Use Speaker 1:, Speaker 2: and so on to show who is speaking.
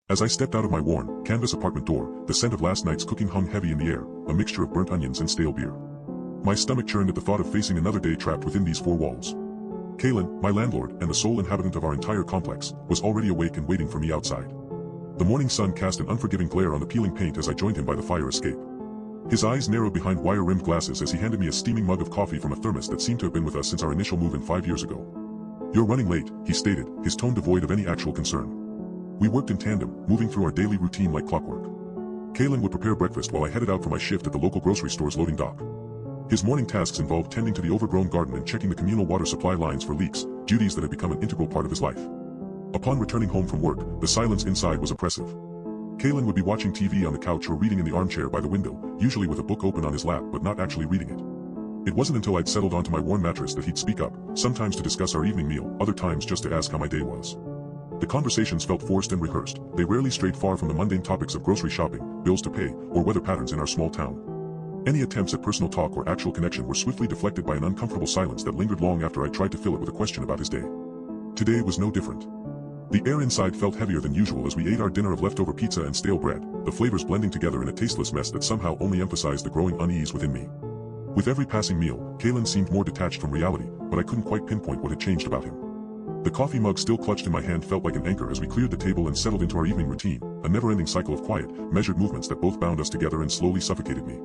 Speaker 1: As I stepped out of my worn, canvas apartment door, the scent of last night's cooking hung heavy in the air, a mixture of burnt onions and stale beer. My stomach churned at the thought of facing another day trapped within these four walls. Kaelin, my landlord and the sole inhabitant of our entire complex, was already awake and waiting for me outside. The morning sun cast an unforgiving glare on the peeling paint as I joined him by the fire escape. His eyes narrowed behind wire-rimmed glasses as he handed me a steaming mug of coffee from a thermos that seemed to have been with us since our initial move-in 5 years ago. "You're running late," he stated, his tone devoid of any actual concern. We worked in tandem, moving through our daily routine like clockwork. Kaelin would prepare breakfast while I headed out for my shift at the local grocery store's loading dock. His morning tasks involved tending to the overgrown garden and checking the communal water supply lines for leaks, duties that had become an integral part of his life. Upon returning home from work, the silence inside was oppressive. Kaelin would be watching TV on the couch or reading in the armchair by the window, usually with a book open on his lap but not actually reading it. It wasn't until I'd settled onto my worn mattress that he'd speak up, sometimes to discuss our evening meal, other times just to ask how my day was. The conversations felt forced and rehearsed, they rarely strayed far from the mundane topics of grocery shopping, bills to pay, or weather patterns in our small town. Any attempts at personal talk or actual connection were swiftly deflected by an uncomfortable silence that lingered long after I tried to fill it with a question about his day. Today was no different. The air inside felt heavier than usual as we ate our dinner of leftover pizza and stale bread, the flavors blending together in a tasteless mess that somehow only emphasized the growing unease within me. With every passing meal, Kaelin seemed more detached from reality, but I couldn't quite pinpoint what had changed about him. The coffee mug still clutched in my hand felt like an anchor as we cleared the table and settled into our evening routine, a never-ending cycle of quiet, measured movements that both bound us together and slowly suffocated me.